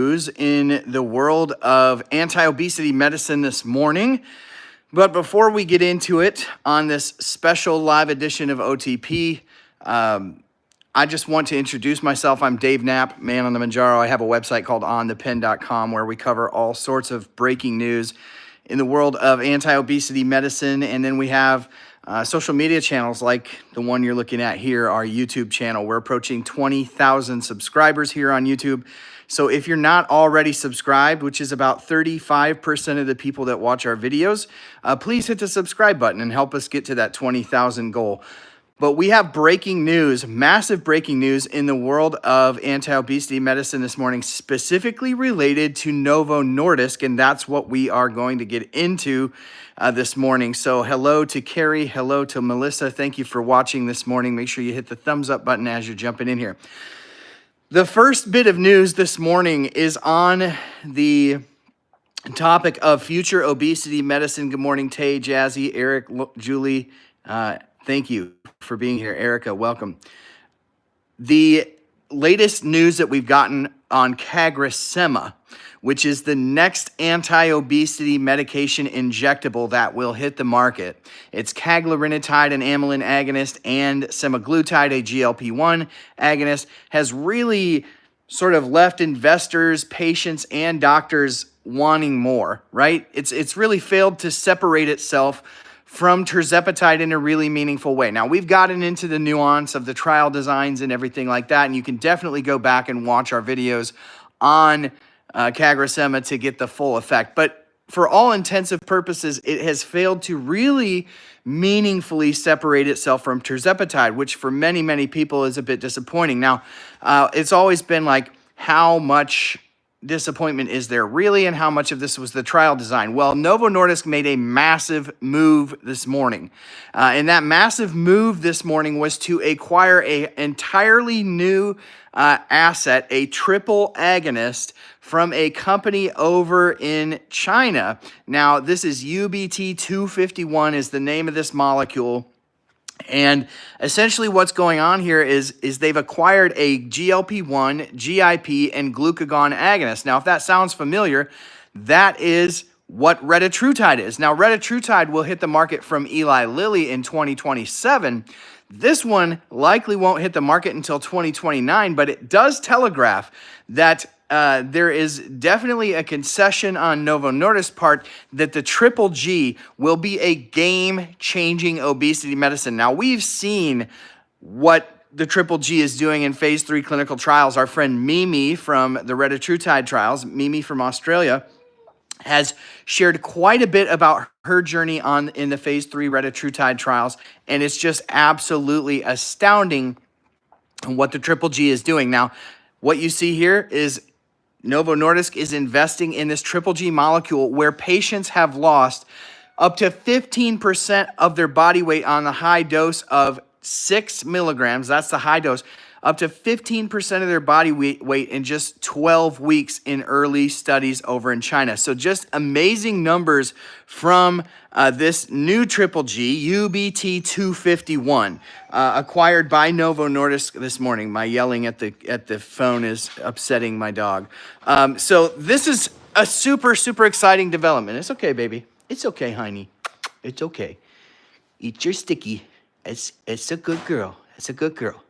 news in the world of anti-obesity medicine this morning. But before we get into it on this special live edition of OTP, I just want to introduce myself. I'm Dave Knapp, ManOnMounjaro. I have a website called OnThePen.com where we cover all sorts of breaking news in the world of anti-obesity medicine. And then we have social media channels like the one you're looking at here, our YouTube channel. We're approaching 20,000 subscribers here on YouTube. So if you're not already subscribed, which is about 35% of the people that watch our videos, please hit the subscribe button and help us get to that 20,000 goal. But we have breaking news, massive breaking news in the world of anti-obesity medicine this morning, specifically related to Novo Nordisk, and that's what we are going to get into this morning. So hello to Carrie, hello to Melissa. Thank you for watching this morning. Make sure you hit the thumbs up button as you're jumping in here. The first bit of news this morning is on the topic of future obesity medicine. Good morning, Tay, Jazzy, Eric, Julie. Thank you for being here. Erica, welcome. The latest news that we've gotten on Kagera, which is the next anti-obesity medication injectable that will hit the market. It's caglarinotide, an amylin agonist, and semaglutide, a GLP-1 agonist, has really sort of left investors, patients, and doctors wanting more, right? It's really failed to separate itself from tirzepatide in a really meaningful way. Now, we've gotten into the nuance of the trial designs and everything like that, and you can definitely go back and watch our videos on Kagera to get the full effect. But for all intensive purposes, it has failed to really meaningfully separate itself from tirzepatide, which for many, many people is a bit disappointing. Now, it's always been like, how much disappointment is there really, and how much of this was the trial design? Well, Novo Nordisk made a massive move this morning. And that massive move this morning was to acquire an entirely new asset, a triple agonist from a company over in China. Now, this is UBT251 is the name of this molecule. And essentially what's going on here is they've acquired a GLP-1, GIP, and glucagon agonist. Now, if that sounds familiar, that is what Retatrutide is. Now, Retatrutide will hit the market from Eli Lilly in 2027. This one likely won't hit the market until 2029, but it does telegraph that there is definitely a concession on Novo Nordisk's part that the Triple G will be a game-changing obesity medicine. Now, we've seen what the Triple G is doing in phase 3 clinical trials. Our friend Mimi from the Retatrutide trials, Mimi from Australia, has shared quite a bit about her journey in the phase 3 Retatrutide trials, and it's just absolutely astounding what the Triple G is doing. Now, what you see here is Novo Nordisk is investing in this Triple G molecule where patients have lost up to 15% of their body weight on the high dose of 6 milligrams. That's the high dose. Up to 15% of their body weight in just 12 weeks in early studies over in China. So just amazing numbers from this new Triple G, UBT251, acquired by Novo Nordisk this morning. My yelling at the phone is upsetting my dog. So this is a super, super exciting development. It's okay, baby. It's okay, honey. It's okay. Eat your sticky. It's a good girl. It's a good girl.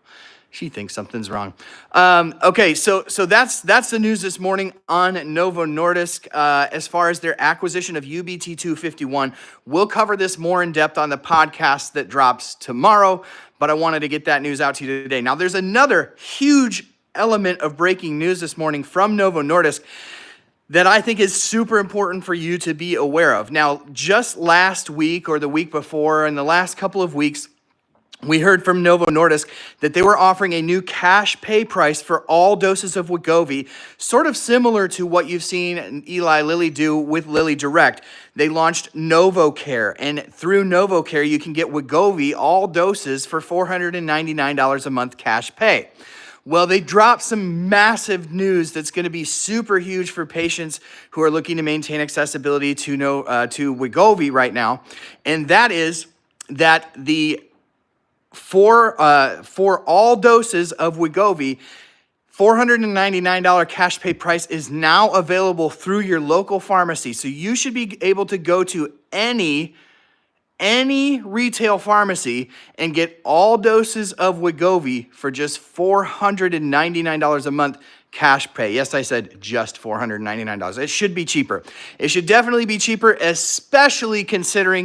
She thinks something's wrong. Okay, so that's the news this morning on Novo Nordisk as far as their acquisition of UBT251. We'll cover this more in depth on the podcast that drops tomorrow, but I wanted to get that news out to you today. Now, there's another huge element of breaking news this morning from Novo Nordisk that I think is super important for you to be aware of. Now, just last week or the week before, in the last couple of weeks, we heard from Novo Nordisk that they were offering a new cash pay price for all doses of Wegovy, sort of similar to what you've seen Eli Lilly do with Lilly Direct. They launched NovoCare, and through NovoCare, you can get Wegovy, all doses, for $499 a month cash pay. Well, they dropped some massive news that's going to be super huge for patients who are looking to maintain accessibility to Wegovy right now, and that is that for all doses of Wegovy, $499 cash pay price is now available through your local pharmacy. So you should be able to go to any retail pharmacy and get all doses of Wegovy for just $499 a month cash pay. Yes, I said just $499. It should be cheaper. It should definitely be cheaper, especially considering